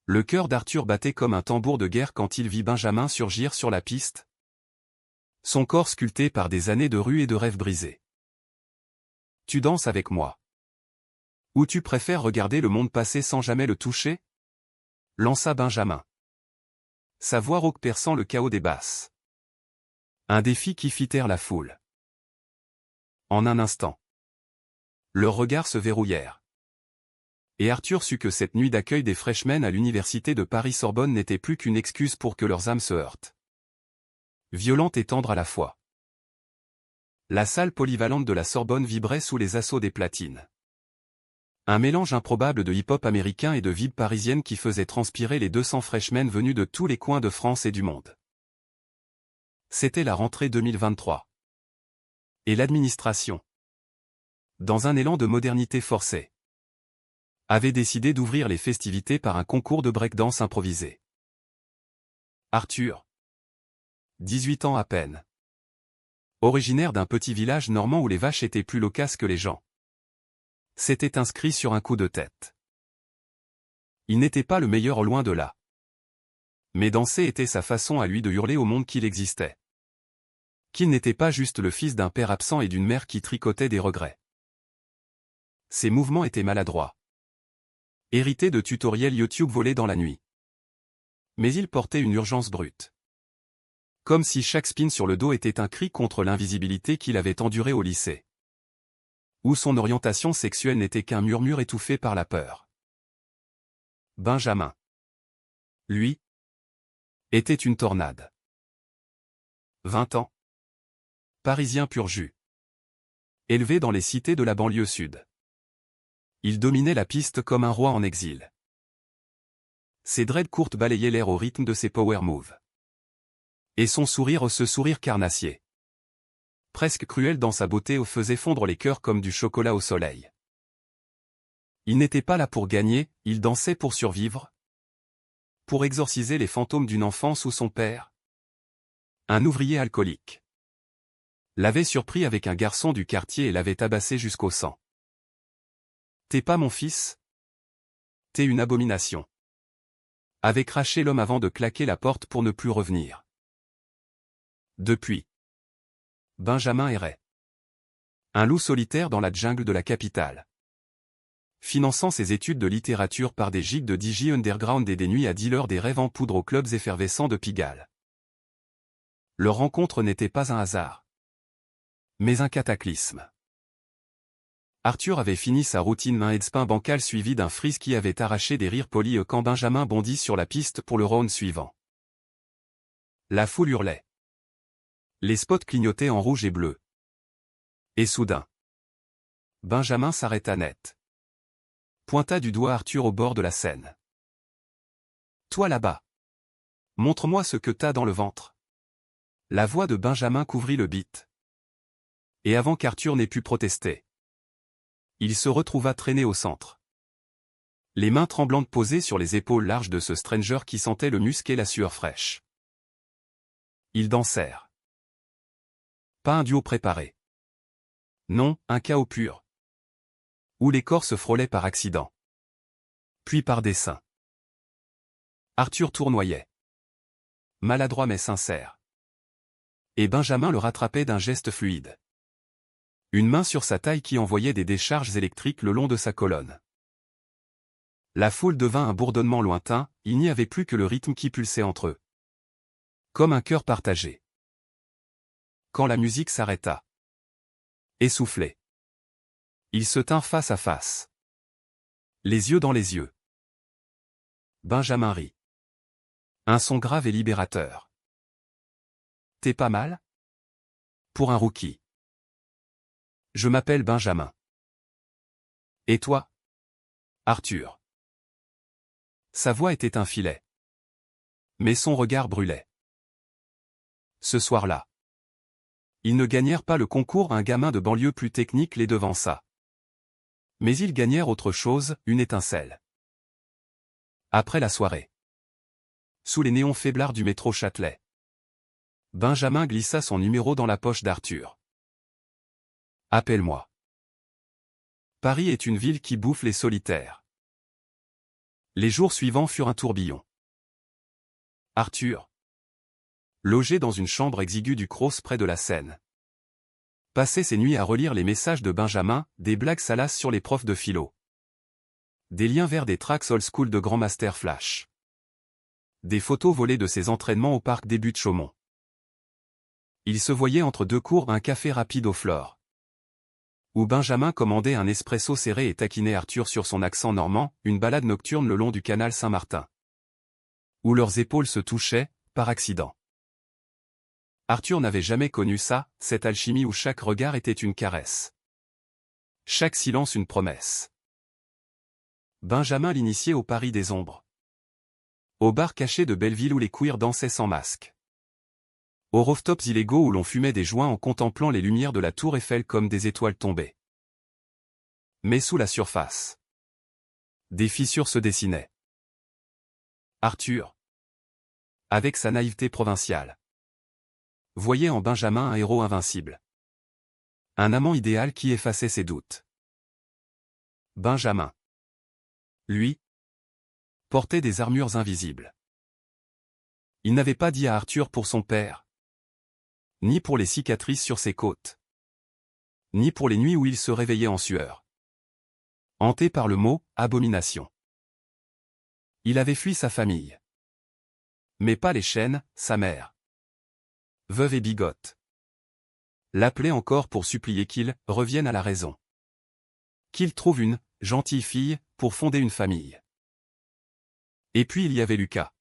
Le cœur d'Arthur battait comme un tambour de guerre quand il vit Benjamin surgir sur la piste. Son corps sculpté par des années de rue et de rêves brisés. Tu danses avec moi. Ou tu préfères regarder le monde passer sans jamais le toucher? Lança Benjamin. Sa voix rauque perçant le chaos des basses. Un défi qui fit taire la foule. En un instant, leurs regards se verrouillèrent. Et Arthur sut que cette nuit d'accueil des freshmen à l'université de Paris-Sorbonne n'était plus qu'une excuse pour que leurs âmes se heurtent. Violente et tendre à la fois. La salle polyvalente de la Sorbonne vibrait sous les assauts des platines. Un mélange improbable de hip-hop américain et de vibes parisiennes qui faisait transpirer les 200 freshmen venus de tous les coins de France et du monde. C'était la rentrée 2023. Et l'administration, dans un élan de modernité forcée, avait décidé d'ouvrir les festivités par un concours de breakdance improvisé. Arthur, 18 ans à peine. Originaire d'un petit village normand où les vaches étaient plus loquaces que les gens, s'était inscrit sur un coup de tête. Il n'était pas le meilleur loin de là. Mais danser était sa façon à lui de hurler au monde qu'il existait. Qu'il n'était pas juste le fils d'un père absent et d'une mère qui tricotait des regrets. Ses mouvements étaient maladroits. Hérités de tutoriels YouTube volés dans la nuit. Mais il portait une urgence brute. Comme si chaque spin sur le dos était un cri contre l'invisibilité qu'il avait endurée au lycée. Où son orientation sexuelle n'était qu'un murmure étouffé par la peur. Benjamin, lui, était une tornade. 20 ans. Parisien pur jus. Élevé dans les cités de la banlieue sud. Il dominait la piste comme un roi en exil. Ses dreads courtes balayaient l'air au rythme de ses power moves. Et son sourire, ce sourire carnassier, presque cruel dans sa beauté, faisait fondre les cœurs comme du chocolat au soleil. Il n'était pas là pour gagner, il dansait pour survivre. Pour exorciser les fantômes d'une enfance où son père, un ouvrier alcoolique, l'avait surpris avec un garçon du quartier et l'avait tabassé jusqu'au sang. T'es pas mon fils? T'es une abomination. Avait craché l'homme avant de claquer la porte pour ne plus revenir. Depuis, Benjamin errait. Un loup solitaire dans la jungle de la capitale. Finançant ses études de littérature par des gigs de DJ underground et des nuits à dealer des rêves en poudre aux clubs effervescents de Pigalle. Leur rencontre n'était pas un hasard, mais un cataclysme. Arthur avait fini sa routine main headspin bancal suivi d'un freeze qui avait arraché des rires polis quand Benjamin bondit sur la piste pour le round suivant. La foule hurlait. Les spots clignotaient en rouge et bleu. Et soudain, Benjamin s'arrêta net. Pointa du doigt Arthur au bord de la scène. Toi là-bas. Montre-moi ce que t'as dans le ventre. La voix de Benjamin couvrit le beat. Et avant qu'Arthur n'ait pu protester, il se retrouva traîné au centre. Les mains tremblantes posées sur les épaules larges de ce stranger qui sentait le musc et la sueur fraîche. Ils dansèrent. Pas un duo préparé. Non, un chaos pur. Où les corps se frôlaient par accident. Puis par dessein. Arthur tournoyait. Maladroit mais sincère. Et Benjamin le rattrapait d'un geste fluide. Une main sur sa taille qui envoyait des décharges électriques le long de sa colonne. La foule devint un bourdonnement lointain, il n'y avait plus que le rythme qui pulsait entre eux. Comme un cœur partagé. Quand la musique s'arrêta. Essoufflé. Il se tint face à face. Les yeux dans les yeux. Benjamin rit. Un son grave et libérateur. T'es pas mal? Pour un rookie. Je m'appelle Benjamin. Et toi? Arthur. Sa voix était un filet. Mais son regard brûlait. Ce soir-là, ils ne gagnèrent pas le concours, un gamin de banlieue plus technique les devança. Mais ils gagnèrent autre chose, une étincelle. Après la soirée, sous les néons faiblards du métro Châtelet, Benjamin glissa son numéro dans la poche d'Arthur. Appelle-moi. Paris est une ville qui bouffe les solitaires. Les jours suivants furent un tourbillon. Arthur, logé dans une chambre exiguë du Crous près de la Seine, passait ses nuits à relire les messages de Benjamin, des blagues salaces sur les profs de philo, des liens vers des tracks old school de Grand Master Flash, des photos volées de ses entraînements au parc des Buttes-Chaumont. Il se voyait entre deux cours un café rapide au Flore, où Benjamin commandait un espresso serré et taquinait Arthur sur son accent normand, une balade nocturne le long du canal Saint-Martin, où leurs épaules se touchaient, par accident. Arthur n'avait jamais connu ça, cette alchimie où chaque regard était une caresse, chaque silence une promesse. Benjamin l'initiait au Paris des ombres, au bar caché de Belleville où les queers dansaient sans masque, aux rooftops illégaux où l'on fumait des joints en contemplant les lumières de la tour Eiffel comme des étoiles tombées. Mais sous la surface, des fissures se dessinaient. Arthur, avec sa naïveté provinciale, voyait en Benjamin un héros invincible, un amant idéal qui effaçait ses doutes. Benjamin, lui, portait des armures invisibles. Il n'avait pas dit à Arthur pour son père, ni pour les cicatrices sur ses côtes, ni pour les nuits où il se réveillait en sueur, hanté par le mot « abomination ». Il avait fui sa famille, mais pas les chaînes, sa mère, veuve et bigote, l'appelait encore pour supplier qu'il revienne à la raison, qu'il trouve une gentille fille pour fonder une famille. Et puis il y avait Lucas,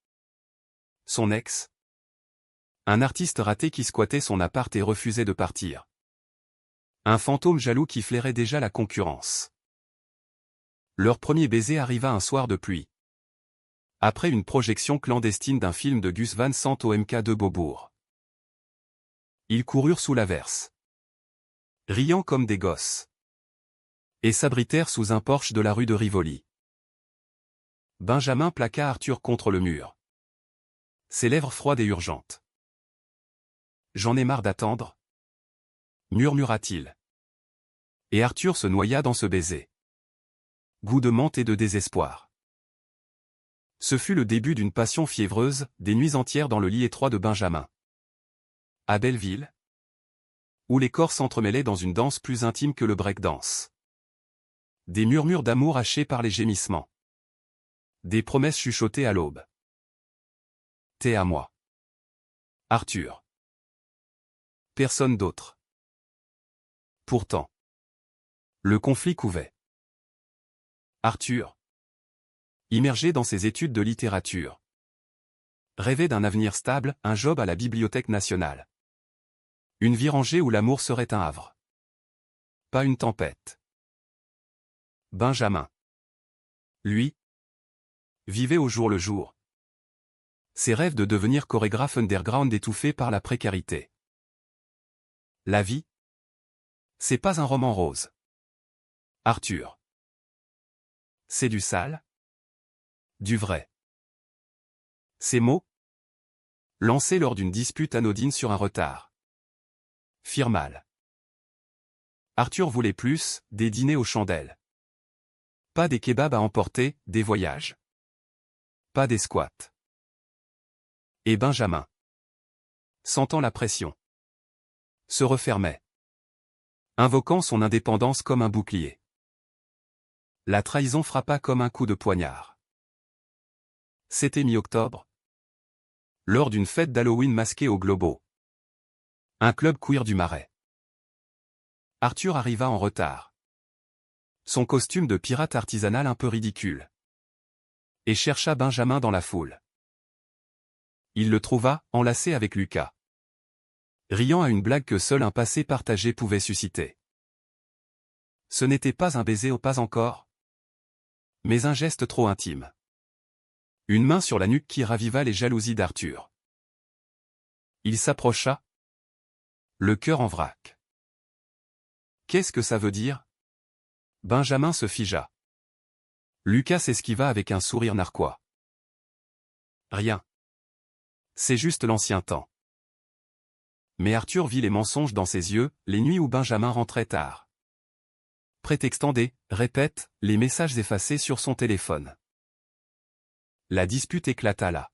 son ex, un artiste raté qui squattait son appart et refusait de partir. Un fantôme jaloux qui flairait déjà la concurrence. Leur premier baiser arriva un soir de pluie, après une projection clandestine d'un film de Gus Van Sant au MK de Beaubourg. Ils coururent sous l'averse, riant comme des gosses, et s'abritèrent sous un porche de la rue de Rivoli. Benjamin plaqua Arthur contre le mur, ses lèvres froides et urgentes. « J'en ai marre d'attendre » murmura-t-il. Et Arthur se noya dans ce baiser. Goût de menthe et de désespoir. Ce fut le début d'une passion fiévreuse, des nuits entières dans le lit étroit de Benjamin. À Belleville, où les corps s'entremêlaient dans une danse plus intime que le break-dance. Des murmures d'amour hachés par les gémissements. Des promesses chuchotées à l'aube. T'es à moi, Arthur. Personne d'autre. Pourtant, le conflit couvait. Arthur, immergé dans ses études de littérature, rêvait d'un avenir stable, un job à la Bibliothèque nationale. Une vie rangée où l'amour serait un havre. Pas une tempête. Benjamin, lui, vivait au jour le jour. Ses rêves de devenir chorégraphe underground étouffés par la précarité. La vie, c'est pas un roman rose, Arthur. C'est du sale, du vrai. Ces mots, lancés lors d'une dispute anodine sur un retard, firent mal. Arthur voulait plus, des dîners aux chandelles. Pas des kebabs à emporter, des voyages. Pas des squats. Et Benjamin, sentant la pression, se refermait, invoquant son indépendance comme un bouclier. La trahison frappa comme un coup de poignard. C'était mi-octobre, lors d'une fête d'Halloween masquée au Globo, un club queer du Marais. Arthur arriva en retard, son costume de pirate artisanal un peu ridicule, et chercha Benjamin dans la foule. Il le trouva, enlacé avec Lucas, riant à une blague que seul un passé partagé pouvait susciter. Ce n'était pas un baiser, pas encore, mais un geste trop intime. Une main sur la nuque qui raviva les jalousies d'Arthur. Il s'approcha, le cœur en vrac. Qu'est-ce que ça veut dire? Benjamin se figea. Lucas s'esquiva avec un sourire narquois. Rien. C'est juste l'ancien temps. Mais Arthur vit les mensonges dans ses yeux, les nuits où Benjamin rentrait tard, prétextant des « répète » les messages effacés sur son téléphone. La dispute éclata là.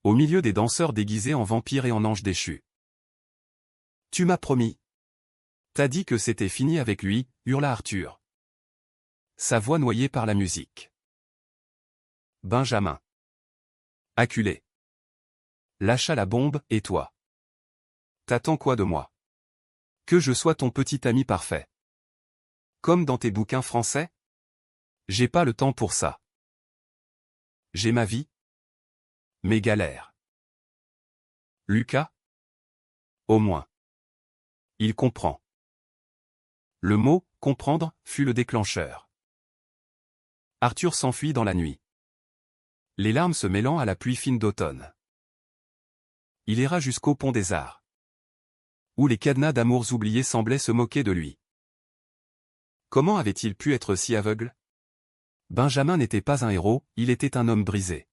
Au milieu des danseurs déguisés en vampires et en anges déchus. Tu m'as promis. T'as dit que c'était fini avec lui, hurla Arthur. Sa voix noyée par la musique. Benjamin. Acculé. Lâcha la bombe, et toi? T'attends quoi de moi? Que je sois ton petit ami parfait. Comme dans tes bouquins français? J'ai pas le temps pour ça. J'ai ma vie. Mes galères. Lucas? Au moins. Il comprend. Le mot « comprendre » fut le déclencheur. Arthur s'enfuit dans la nuit. Les larmes se mêlant à la pluie fine d'automne. Il ira jusqu'au pont des Arts. Où les cadenas d'amours oubliés semblaient se moquer de lui. Comment avait-il pu être si aveugle? Benjamin n'était pas un héros, il était un homme brisé.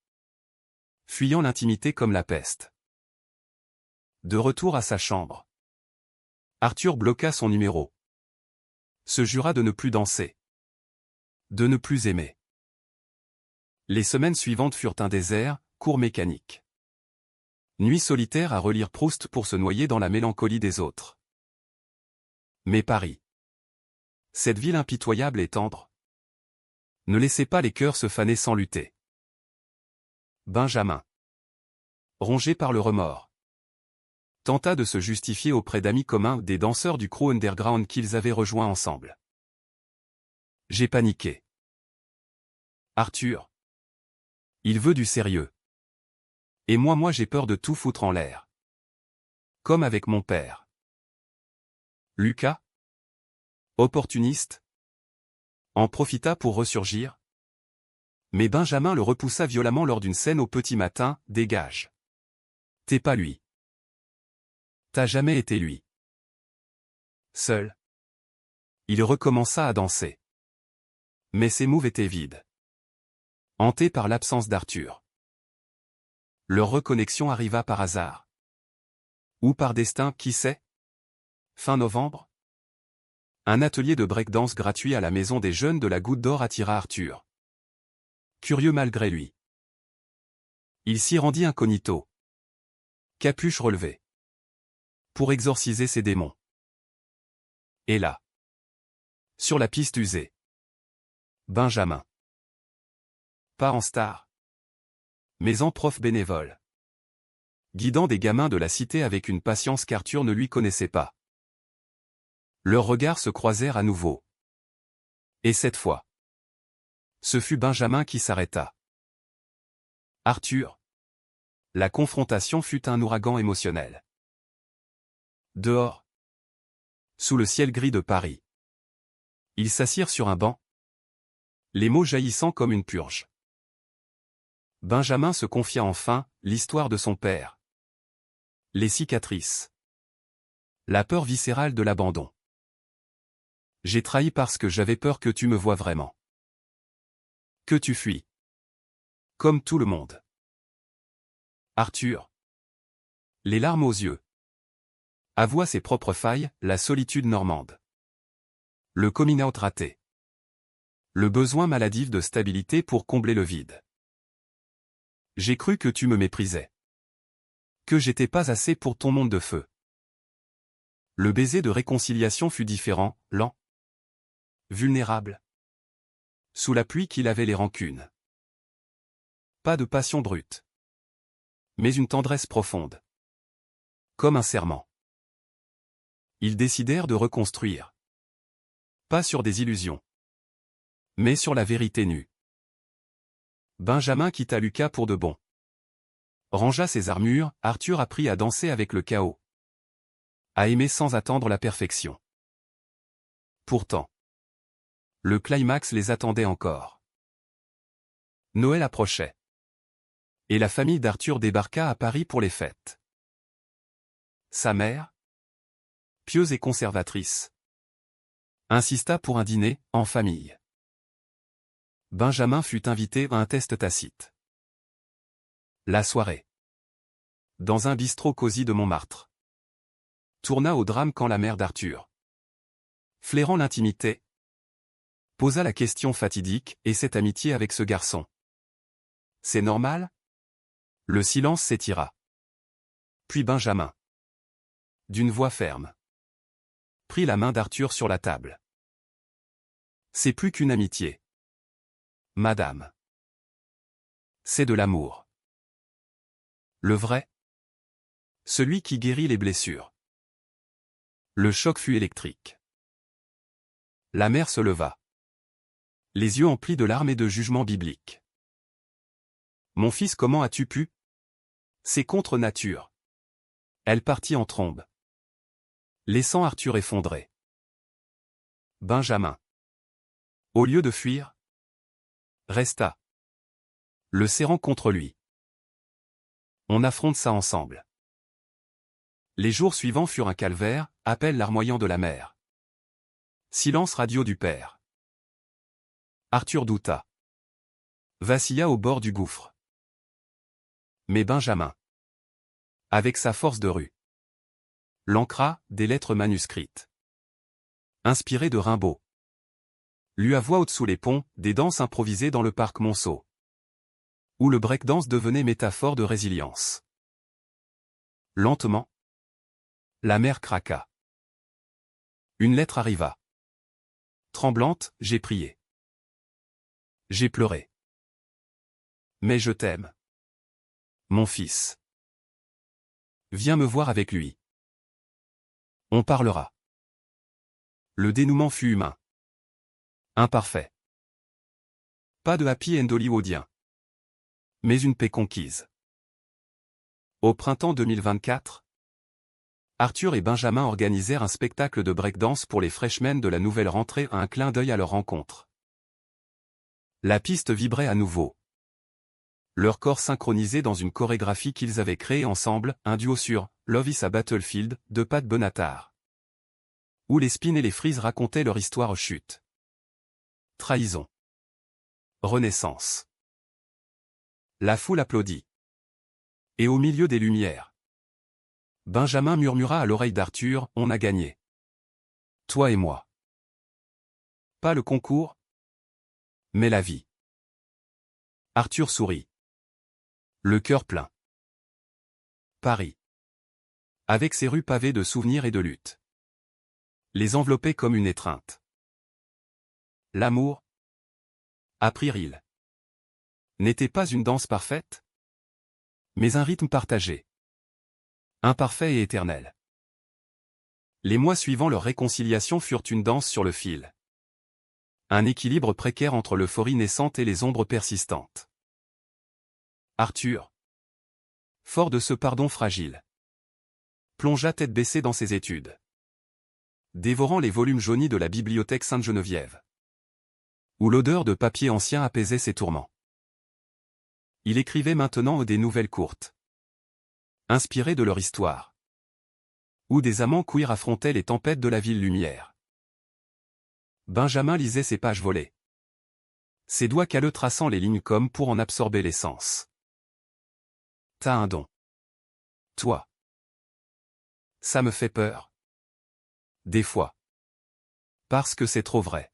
Fuyant l'intimité comme la peste. De retour à sa chambre. Arthur bloqua son numéro. Se jura de ne plus danser. De ne plus aimer. Les semaines suivantes furent un désert, cours mécanique. Nuit solitaire à relire Proust pour se noyer dans la mélancolie des autres. Mais Paris. Cette ville impitoyable et tendre. Ne laissez pas les cœurs se faner sans lutter. Benjamin. Rongé par le remords. Tenta de se justifier auprès d'amis communs des danseurs du crew underground qu'ils avaient rejoints ensemble. J'ai paniqué. Arthur. Il veut du sérieux. Et moi j'ai peur de tout foutre en l'air. Comme avec mon père. Lucas. Opportuniste. En profita pour ressurgir. Mais Benjamin le repoussa violemment lors d'une scène au petit matin, dégage. T'es pas lui. T'as jamais été lui. Seul. Il recommença à danser. Mais ses moves étaient vides. Hantés par l'absence d'Arthur. Leur reconnexion arriva par hasard. Ou par destin, qui sait? Fin novembre? Un atelier de breakdance gratuit à la maison des jeunes de la Goutte d'Or attira Arthur. Curieux malgré lui. Il s'y rendit incognito. Capuche relevée. Pour exorciser ses démons. Et là. Sur la piste usée. Benjamin. Pas en star. Mais en prof bénévole. Guidant des gamins de la cité avec une patience qu'Arthur ne lui connaissait pas. Leurs regards se croisèrent à nouveau. Et cette fois. Ce fut Benjamin qui s'arrêta. Arthur. La confrontation fut un ouragan émotionnel. Dehors. Sous le ciel gris de Paris. Ils s'assirent sur un banc. Les mots jaillissant comme une purge. Benjamin se confia enfin, l'histoire de son père. Les cicatrices. La peur viscérale de l'abandon. J'ai trahi parce que j'avais peur que tu me voies vraiment. Que tu fuis. Comme tout le monde. Arthur. Les larmes aux yeux. Avoua ses propres failles, la solitude normande. Le coming out raté. Le besoin maladif de stabilité pour combler le vide. J'ai cru que tu me méprisais. Que j'étais pas assez pour ton monde de feu. Le baiser de réconciliation fut différent, lent. Vulnérable. Sous la pluie qu'il avait les rancunes. Pas de passion brute. Mais une tendresse profonde. Comme un serment. Ils décidèrent de reconstruire. Pas sur des illusions. Mais sur la vérité nue. Benjamin quitta Lucas pour de bon. Rangea ses armures, Arthur apprit à danser avec le chaos. À aimer sans attendre la perfection. Pourtant. Le climax les attendait encore. Noël approchait. Et la famille d'Arthur débarqua à Paris pour les fêtes. Sa mère, pieuse et conservatrice, insista pour un dîner, en famille. Benjamin fut invité à un test tacite. La soirée. Dans un bistrot cosy de Montmartre. Tourna au drame quand la mère d'Arthur, flairant l'intimité, posa la question fatidique, et cette amitié avec ce garçon. c'est normal? Le silence s'étira. Puis Benjamin, d'une voix ferme, prit la main d'Arthur sur la table. C'est plus qu'une amitié, madame. C'est de l'amour. Le vrai? Celui qui guérit les blessures. Le choc fut électrique. La mère se leva, les yeux emplis de larmes et de jugements bibliques. Mon fils, comment as-tu pu? C'est contre nature. Elle partit en trombe, laissant Arthur effondré. Benjamin, au lieu de fuir, resta, le serrant contre lui. On affronte ça ensemble. Les jours suivants furent un calvaire, appel larmoyant de la mère. Silence radio du père. Arthur douta. Vacilla au bord du gouffre. Mais Benjamin, avec sa force de rue, l'ancra, des lettres manuscrites. Inspiré de Rimbaud. Lut à voix haute sous les ponts, des danses improvisées dans le parc Monceau. Où le breakdance devenait métaphore de résilience. Lentement, la mère craqua. Une lettre arriva. Tremblante, j'ai prié. J'ai pleuré. Mais je t'aime. Mon fils. Viens me voir avec lui. On parlera. Le dénouement fut humain. Imparfait. Pas de happy end hollywoodien. Mais une paix conquise. Au printemps 2024, Arthur et Benjamin organisèrent un spectacle de breakdance pour les freshmen de la nouvelle rentrée, un clin d'œil à leur rencontre. La piste vibrait à nouveau. Leurs corps synchronisés dans une chorégraphie qu'ils avaient créée ensemble, un duo sur « Love is a Battlefield » de Pat Benatar. Où les Spins et les Freeze racontaient leur histoire chute. Trahison. Renaissance. La foule applaudit. Et au milieu des lumières, Benjamin murmura à l'oreille d'Arthur, on a gagné. Toi et moi. Pas le concours, mais la vie. Arthur sourit. Le cœur plein. Paris. Avec ses rues pavées de souvenirs et de luttes. Les enveloppait comme une étreinte. L'amour, apprirent-ils, n'était pas une danse parfaite, mais un rythme partagé. Imparfait et éternel. Les mois suivant leur réconciliation furent une danse sur le fil. Un équilibre précaire entre l'euphorie naissante et les ombres persistantes. Arthur, fort de ce pardon fragile, plongea tête baissée dans ses études, dévorant les volumes jaunis de la bibliothèque Sainte-Geneviève, où l'odeur de papier ancien apaisait ses tourments. Il écrivait maintenant des nouvelles courtes, inspirées de leur histoire, où des amants queer affrontaient les tempêtes de la ville lumière. Benjamin lisait ses pages volées, ses doigts calleux traçant les lignes comme pour en absorber l'essence. T'as un don. Toi. Ça me fait peur. Des fois. Parce que c'est trop vrai.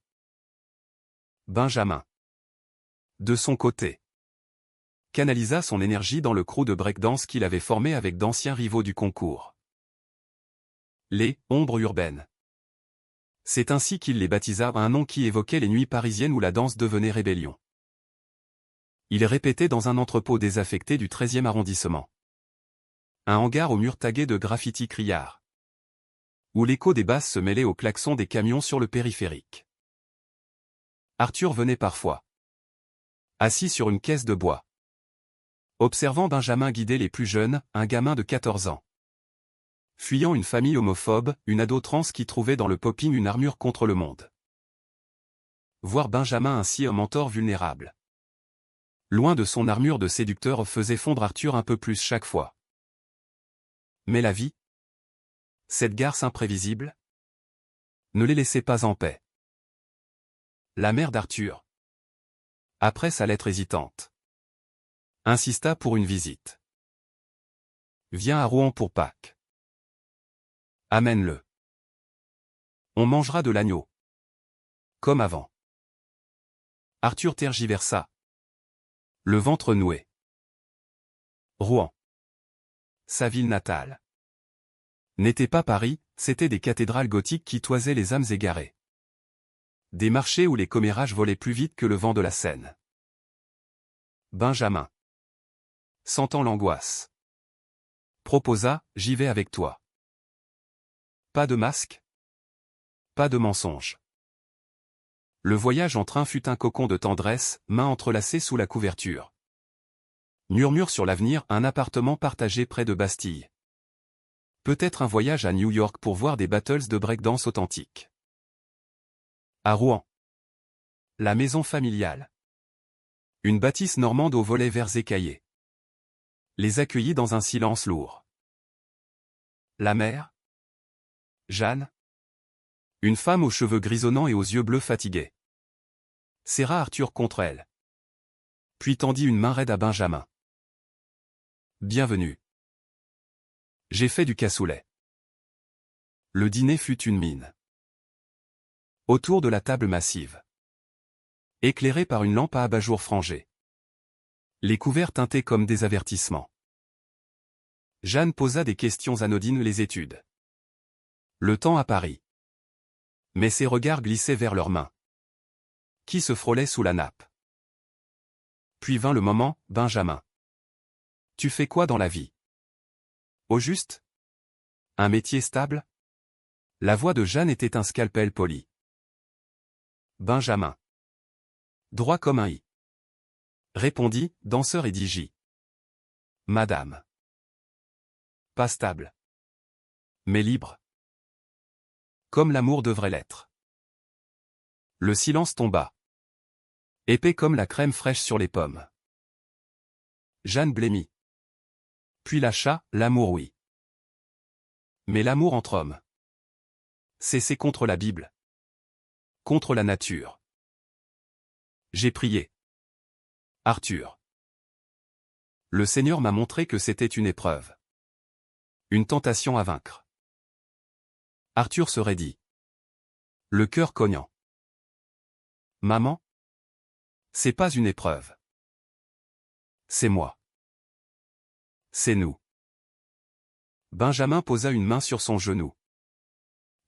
Benjamin, de son côté, canalisa son énergie dans le crew de breakdance qu'il avait formé avec d'anciens rivaux du concours. Les « ombres urbaines ». C'est ainsi qu'il les baptisa, un nom qui évoquait les nuits parisiennes où la danse devenait rébellion. Il répétait dans un entrepôt désaffecté du 13e arrondissement. Un hangar aux murs tagués de graffitis criards, où l'écho des basses se mêlait au klaxon des camions sur le périphérique. Arthur venait parfois, assis sur une caisse de bois, observant Benjamin guider les plus jeunes, un gamin de 14 ans. Fuyant une famille homophobe, une ado trans qui trouvait dans le popping une armure contre le monde. Voir Benjamin ainsi un mentor vulnérable, loin de son armure de séducteur, faisait fondre Arthur un peu plus chaque fois. Mais la vie, cette garce imprévisible, ne les laissait pas en paix. La mère d'Arthur, après sa lettre hésitante, insista pour une visite. Viens à Rouen pour Pâques. Amène-le. On mangera de l'agneau. Comme avant. Arthur tergiversa. Le ventre noué. Rouen. Sa ville natale. N'était pas Paris, c'étaient des cathédrales gothiques qui toisaient les âmes égarées. Des marchés où les commérages volaient plus vite que le vent de la Seine. Benjamin. Sentant l'angoisse. Proposa, j'y vais avec toi. Pas de masque. Pas de mensonge. Le voyage en train fut un cocon de tendresse, mains entrelacées sous la couverture. Murmure sur l'avenir, un appartement partagé près de Bastille. Peut-être un voyage à New York pour voir des battles de breakdance authentiques. À Rouen. La maison familiale. Une bâtisse normande aux volets verts écaillés. Les accueillit dans un silence lourd. La mère. Jeanne. Une femme aux cheveux grisonnants et aux yeux bleus fatigués. Serra Arthur contre elle. Puis tendit une main raide à Benjamin. Bienvenue. J'ai fait du cassoulet. Le dîner fut une mine. Autour de la table massive. Éclairée par une lampe à abat-jour frangée. Les couverts teintés comme des avertissements. Jeanne posa des questions anodines, les études. Le temps à Paris. Mais ses regards glissaient vers leurs mains. Qui se frôlaient sous la nappe. Puis vint le moment, Benjamin. Tu fais quoi dans la vie? Au juste? Un métier stable? La voix de Jeanne était un scalpel poli. Benjamin. Droit comme un i. Répondit, danseur et DJ. Madame. Pas stable. Mais libre. Comme l'amour devrait l'être. Le silence tomba. Épais comme la crème fraîche sur les pommes. Jeanne blêmit. Puis lâcha, l'amour oui. Mais l'amour entre hommes. C'est contre la Bible. Contre la nature. J'ai prié. Arthur. Le Seigneur m'a montré que c'était une épreuve. Une tentation à vaincre. Arthur se raidit. Le cœur cognant. Maman? C'est pas une épreuve. C'est moi. C'est nous. Benjamin posa une main sur son genou.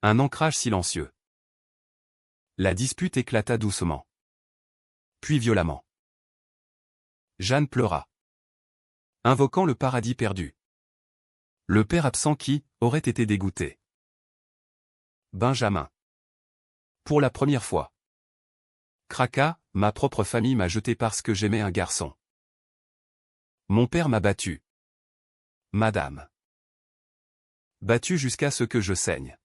Un ancrage silencieux. La dispute éclata doucement. Puis violemment. Jeanne pleura. Invoquant le paradis perdu. Le père absent qui aurait été dégoûté. Benjamin. Pour la première fois. Craqua, ma propre famille m'a jeté parce que j'aimais un garçon. Mon père m'a battu. Madame. Battu jusqu'à ce que je saigne.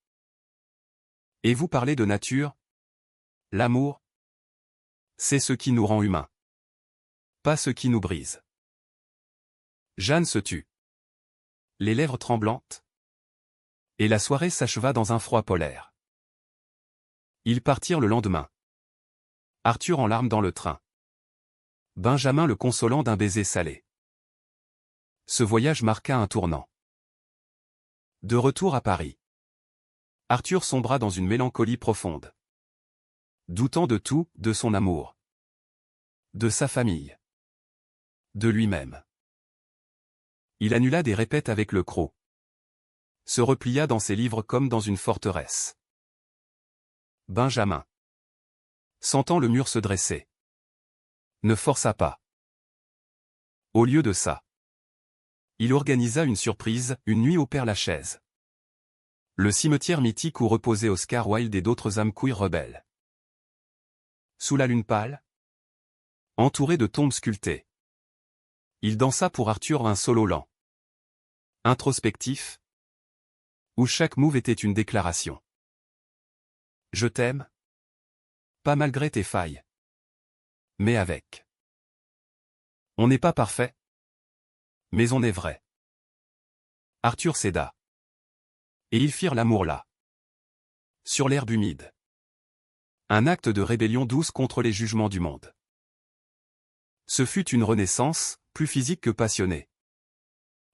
Et vous parlez de nature? L'amour? C'est ce qui nous rend humains. Pas ce qui nous brise. Jeanne se tut. Les lèvres tremblantes. Et la soirée s'acheva dans un froid polaire. Ils partirent le lendemain. Arthur en larmes dans le train. Benjamin le consolant d'un baiser salé. Ce voyage marqua un tournant. De retour à Paris. Arthur sombra dans une mélancolie profonde. Doutant de tout, de son amour. De sa famille. De lui-même. Il annula des répètes avec le croc. Se replia dans ses livres comme dans une forteresse. Benjamin. Sentant le mur se dresser. Ne força pas. Au lieu de ça. Il organisa une surprise, une nuit au Père-Lachaise. Le cimetière mythique où reposaient Oscar Wilde et d'autres âmes queer rebelles. Sous la lune pâle. Entouré de tombes sculptées. Il dansa pour Arthur un solo lent. Introspectif. Où chaque move était une déclaration. Je t'aime. Pas malgré tes failles. Mais avec. On n'est pas parfait. Mais on est vrai. Arthur céda. Et ils firent l'amour là. Sur l'herbe humide. Un acte de rébellion douce contre les jugements du monde. Ce fut une renaissance, plus physique que passionnée.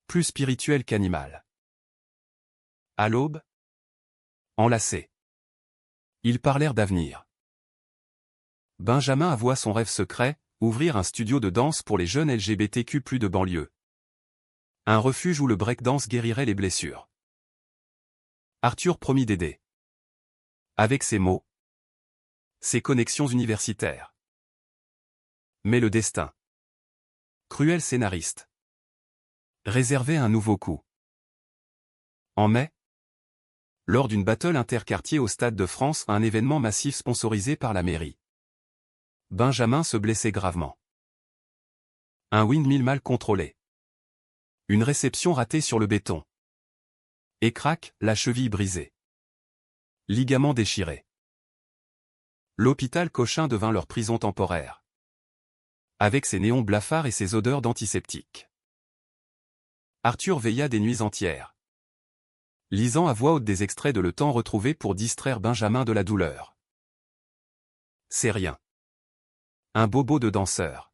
Plus spirituelle qu'animale. À l'aube. Enlacés. Ils parlèrent d'avenir. Benjamin avoua son rêve secret, Ouvrir un studio de danse pour les jeunes LGBTQ+ de banlieue. Un refuge où le breakdance guérirait les blessures. Arthur promit d'aider. Avec ses mots. Ses connexions universitaires. Mais le destin. Cruel scénariste. Réservait un nouveau coup. En mai, lors d'une battle interquartier au Stade de France, un événement massif sponsorisé par la mairie. Benjamin se blessait gravement. Un windmill mal contrôlé. Une réception ratée sur le béton. Et crac, la cheville brisée. Ligament déchiré. L'hôpital Cochin devint leur prison temporaire. Avec ses néons blafards et ses odeurs d'antiseptiques. Arthur veilla des nuits entières. Lisant à voix haute des extraits de Le Temps retrouvé pour distraire Benjamin de la douleur. C'est rien. Un bobo de danseur.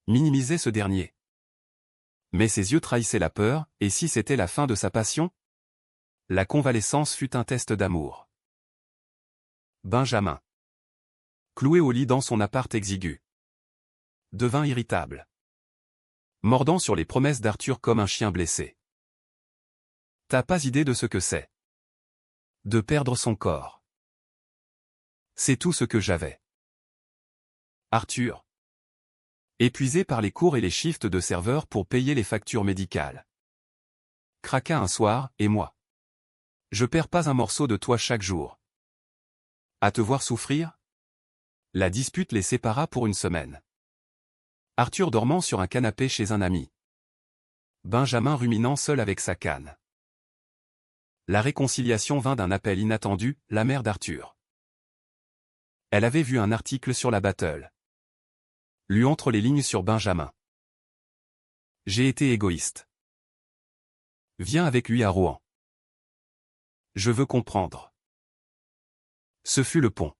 Minimisait ce dernier. Mais ses yeux trahissaient la peur, et si c'était la fin de sa passion? La convalescence fut un test d'amour. Benjamin. Cloué au lit dans son appart exigu. Devint irritable. Mordant sur les promesses d'Arthur comme un chien blessé. T'as pas idée de ce que c'est. De perdre son corps. C'est tout ce que j'avais. Arthur. Épuisé par les cours et les shifts de serveur pour payer les factures médicales. Craqua un soir, et moi. Je perds pas un morceau de toi chaque jour. À te voir souffrir? La dispute les sépara pour une semaine. Arthur dormant sur un canapé chez un ami. Benjamin ruminant seul avec sa canne. La réconciliation vint d'un appel inattendu, la mère d'Arthur. Elle avait vu un article sur la battle. Lu entre les lignes sur Benjamin. J'ai été égoïste. Viens avec lui à Rouen. Je veux comprendre. Ce fut le pont.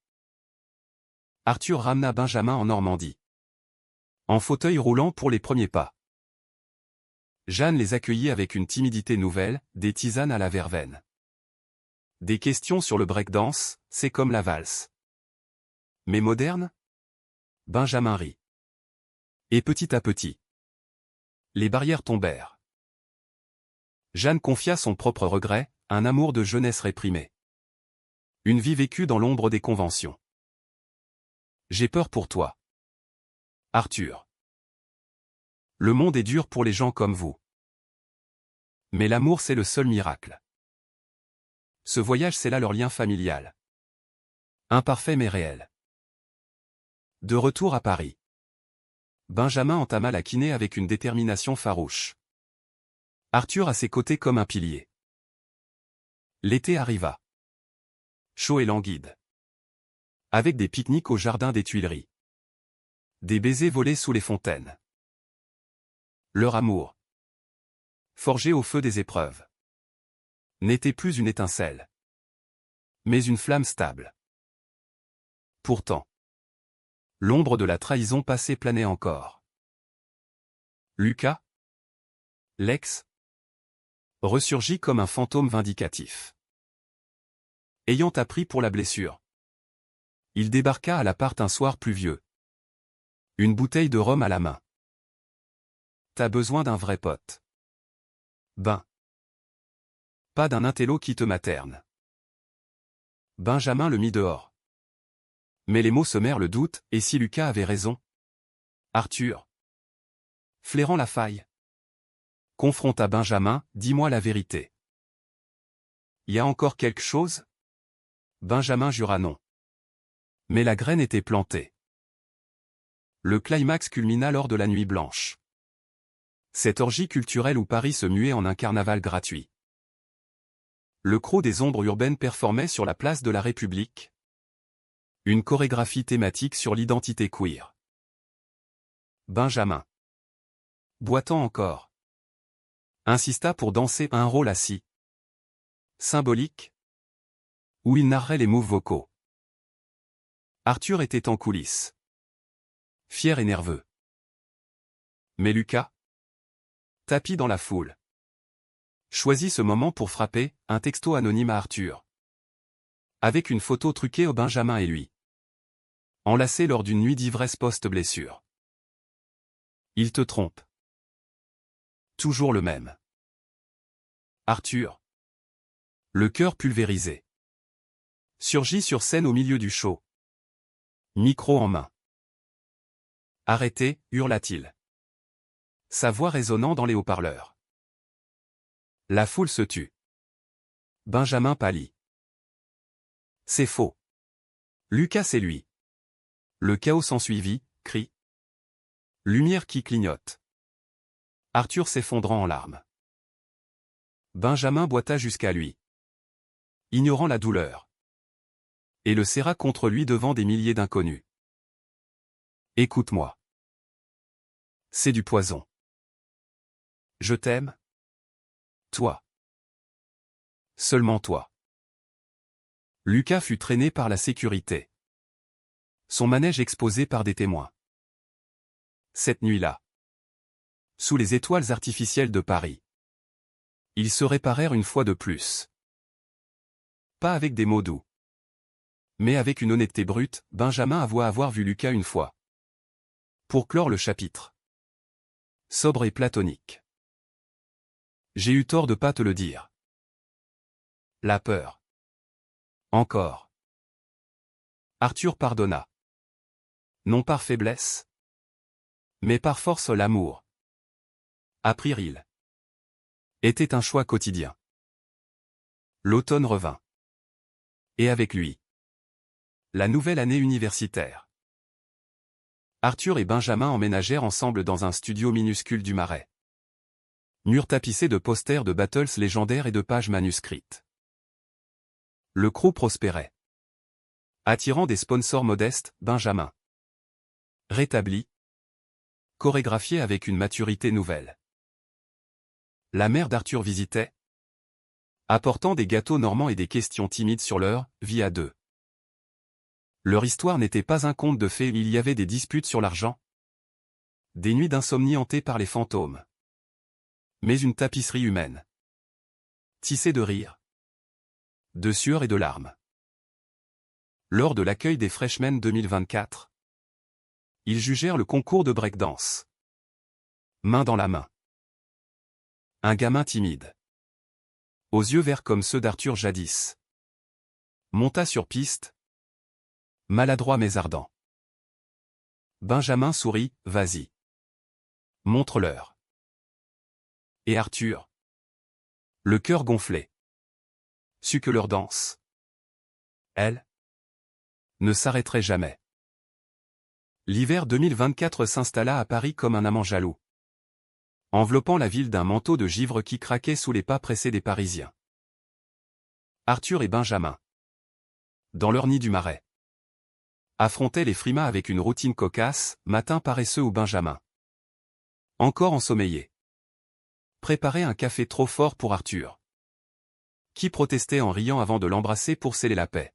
Arthur ramena Benjamin en Normandie. En fauteuil roulant pour les premiers pas. Jeanne les accueillit avec une timidité nouvelle, des tisanes à la verveine. Des questions sur le breakdance, c'est comme la valse. Mais moderne? Benjamin rit. Et petit à petit, les barrières tombèrent. Jeanne confia son propre regret, un amour de jeunesse réprimé. Une vie vécue dans l'ombre des conventions. J'ai peur pour toi. Arthur. Le monde est dur pour les gens comme vous. Mais l'amour c'est le seul miracle. Ce voyage c'est là leur lien familial. Imparfait mais réel. De retour à Paris. Benjamin entama la kiné avec une détermination farouche. Arthur à ses côtés comme un pilier. L'été arriva. Chaud et languide. Avec des pique-niques au jardin des Tuileries. Des baisers volés sous les fontaines. Leur amour, forgé au feu des épreuves, n'était plus une étincelle, mais une flamme stable. Pourtant, l'ombre de la trahison passée planait encore. Lucas, l'ex, ressurgit comme un fantôme vindicatif. Ayant appris pour la blessure, il débarqua à l'appart un soir pluvieux. Une bouteille de rhum à la main. T'as besoin d'un vrai pote. Ben. Pas d'un intello qui te materne. Benjamin le mit dehors. Mais les mots semèrent le doute, et si Lucas avait raison? Arthur. Flairant la faille. Confronta Benjamin, dis-moi la vérité. Y a encore quelque chose? Benjamin jura non. Mais la graine était plantée. Le climax culmina lors de la nuit blanche. Cette orgie culturelle où Paris se muait en un carnaval gratuit. Le crew des ombres urbaines performait sur la place de la République. Une chorégraphie thématique sur l'identité queer. Benjamin, boitant encore, insista pour danser un rôle assis. Symbolique, où il narrait les moves vocaux. Arthur était en coulisses. Fier et nerveux. Mais Lucas, tapi dans la foule, choisit ce moment pour frapper, un texto anonyme à Arthur. Avec une photo truquée au Benjamin et lui. Enlacé lors d'une nuit d'ivresse post-blessure. Il te trompe. Toujours le même. Arthur. Le cœur pulvérisé. Surgit sur scène au milieu du show. Micro en main. Arrêtez, hurla-t-il. Sa voix résonnant dans les haut-parleurs. La foule se tut. Benjamin pâlit. C'est faux. Lucas c'est lui. Le chaos s'ensuivit, cris. Lumière qui clignote. Arthur s'effondrant en larmes. Benjamin boita jusqu'à lui. Ignorant la douleur. Et le serra contre lui devant des milliers d'inconnus. Écoute-moi. C'est du poison. Je t'aime. Toi. Seulement toi. Lucas fut traîné par la sécurité. Son manège exposé par des témoins. Cette nuit-là. Sous les étoiles artificielles de Paris. Ils se réparèrent une fois de plus. Pas avec des mots doux. Mais avec une honnêteté brute, Benjamin avoua avoir vu Lucas une fois. Pour clore le chapitre. Sobre et platonique. J'ai eu tort de pas te le dire. La peur. Encore. Arthur pardonna. Non par faiblesse. Mais par force l'amour. Apprirent-ils. Était un choix quotidien. L'automne revint. Et avec lui. La nouvelle année universitaire. Arthur et Benjamin emménagèrent ensemble dans un studio minuscule du Marais. Mur tapissé de posters de battles légendaires et de pages manuscrites. Le crew prospérait. Attirant des sponsors modestes, Benjamin. Rétabli. Chorégraphié avec une maturité nouvelle. La mère d'Arthur visitait. Apportant des gâteaux normands et des questions timides sur leur vie à deux. Leur histoire n'était pas un conte de fées, il y avait des disputes sur l'argent. Des nuits d'insomnie hantées par les fantômes. Mais une tapisserie humaine. Tissée de rires. De sueur et de larmes. Lors de l'accueil des Freshmen 2024, ils jugèrent le concours de breakdance. Main dans la main. Un gamin timide. Aux yeux verts comme ceux d'Arthur jadis. Monta sur piste. Maladroit mais ardent. Benjamin sourit, vas-y. Montre-leur. Et Arthur. Le cœur gonflé. Sut que leur danse. Elle. Ne s'arrêterait jamais. L'hiver 2024 s'installa à Paris comme un amant jaloux. Enveloppant la ville d'un manteau de givre qui craquait sous les pas pressés des Parisiens. Arthur et Benjamin. Dans leur nid du Marais. Affrontaient les frimas avec une routine cocasse, matin paresseux ou Benjamin. Encore ensommeillé. Préparait un café trop fort pour Arthur. Qui protestait en riant avant de l'embrasser pour sceller la paix.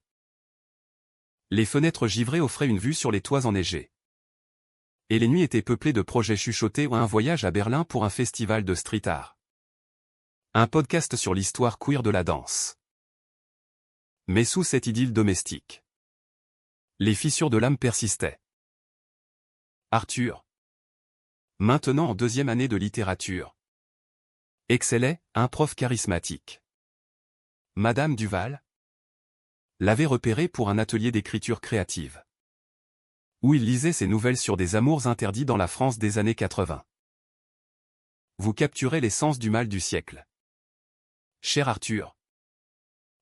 Les fenêtres givrées offraient une vue sur les toits enneigés. Et les nuits étaient peuplées de projets chuchotés ou un voyage à Berlin pour un festival de street art. Un podcast sur l'histoire queer de la danse. Mais sous cette idylle domestique, les fissures de l'âme persistaient. Arthur, maintenant en 2e année de littérature, excellait, un prof charismatique. Madame Duval l'avait repéré pour un atelier d'écriture créative, où il lisait ses nouvelles sur des amours interdits dans la France des années 80. Vous capturez l'essence du mal du siècle. Cher Arthur,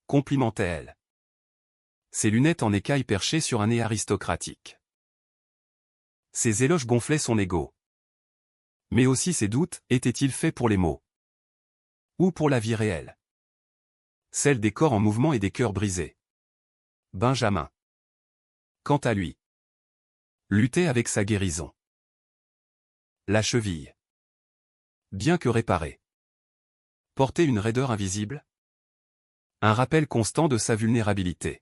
complimentait-elle. Ses lunettes en écaille perchées sur un nez aristocratique. Ses éloges gonflaient son ego. Mais aussi ses doutes, étaient-ils faits pour les mots? Ou pour la vie réelle? Celle des corps en mouvement et des cœurs brisés. Benjamin. Quant à lui, luttait avec sa guérison. La cheville. Bien que réparée. Portait une raideur invisible. Un rappel constant de sa vulnérabilité.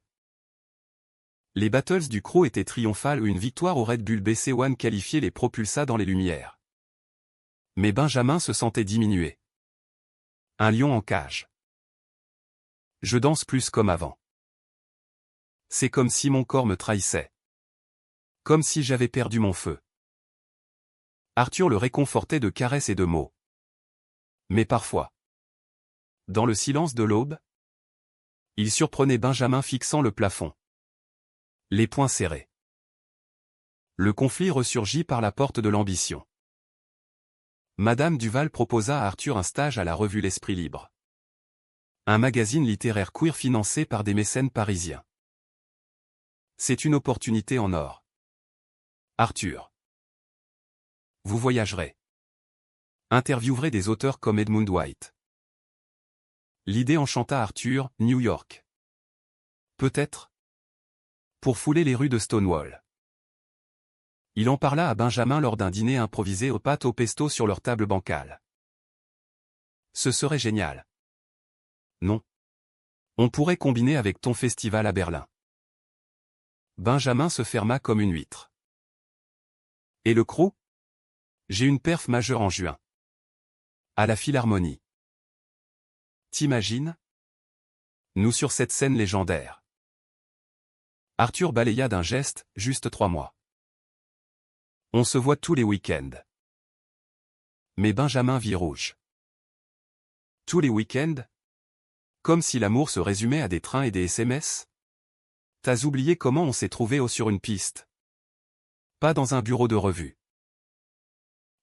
Les battles du crew étaient triomphales où une victoire au Red Bull BC1 qualifiée les propulsa dans les lumières. Mais Benjamin se sentait diminué. Un lion en cage. Je danse plus comme avant. C'est comme si mon corps me trahissait. Comme si j'avais perdu mon feu. Arthur le réconfortait de caresses et de mots. Mais parfois, dans le silence de l'aube, il surprenait Benjamin fixant le plafond, les poings serrés. Le conflit ressurgit par la porte de l'ambition. Madame Duval proposa à Arthur un stage à la revue L'Esprit Libre. Un magazine littéraire queer financé par des mécènes parisiens. C'est une opportunité en or. Arthur. Vous voyagerez. Interviewerez des auteurs comme Edmund White. L'idée enchanta Arthur, New York. Peut-être pour fouler les rues de Stonewall. Il en parla à Benjamin lors d'un dîner improvisé aux pâtes au pesto sur leur table bancale. Ce serait génial. Non. On pourrait combiner avec ton festival à Berlin. Benjamin se ferma comme une huître. Et le crew? J'ai une perf majeure en juin. À la Philharmonie. T'imagines? Nous sur cette scène légendaire. Arthur balaya d'un geste, juste 3 mois. On se voit tous les week-ends. Mais Benjamin vit rouge. Tous les week-ends? Comme si l'amour se résumait à des trains et des SMS? T'as oublié comment on s'est trouvé sur une piste. Pas dans un bureau de revue.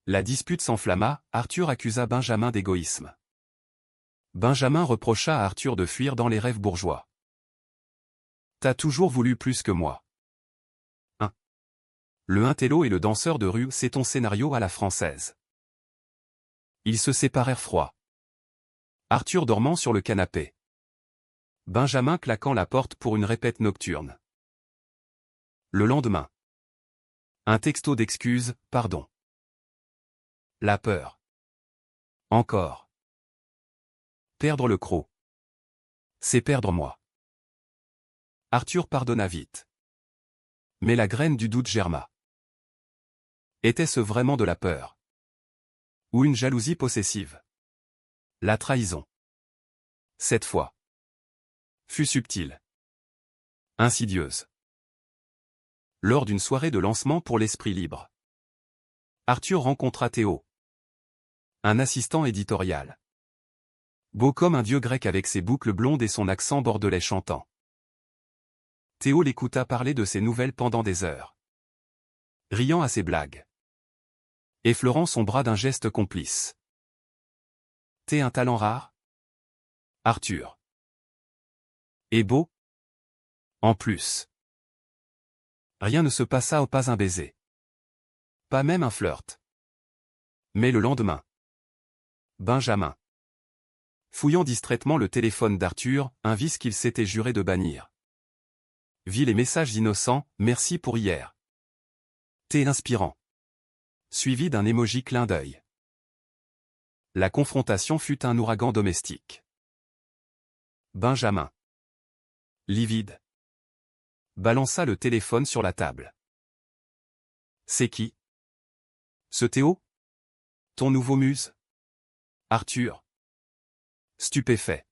La dispute s'enflamma, Arthur accusa Benjamin d'égoïsme. Benjamin reprocha à Arthur de fuir dans les rêves bourgeois. T'as toujours voulu plus que moi. Le intello et le danseur de rue, c'est ton scénario à la française. Ils se séparèrent froids. Arthur dormant sur le canapé. Benjamin claquant la porte pour une répète nocturne. Le lendemain. Un texto d'excuses, pardon. La peur. Encore. Perdre le croc. C'est perdre moi. Arthur pardonna vite. Mais la graine du doute germa. Était-ce vraiment de la peur? Ou une jalousie possessive? La trahison. Cette fois. Fut subtile. Insidieuse. Lors d'une soirée de lancement pour l'Esprit Libre. Arthur rencontra Théo. Un assistant éditorial. Beau comme un dieu grec avec ses boucles blondes et son accent bordelais chantant. Théo l'écouta parler de ses nouvelles pendant des heures. Riant à ses blagues. Effleurant son bras d'un geste complice. T'es un talent rare? Arthur. Et beau? En plus. Rien ne se passa, pas un baiser. Pas même un flirt. Mais le lendemain. Benjamin. Fouillant distraitement le téléphone d'Arthur, un vice qu'il s'était juré de bannir. Vit les messages innocents, merci pour hier. T'es inspirant. Suivi d'un émoji clin d'œil. La confrontation fut un ouragan domestique. Benjamin. Livide. Balança le téléphone sur la table. C'est qui? Ce Théo? Ton nouveau muse? Arthur. Stupéfait.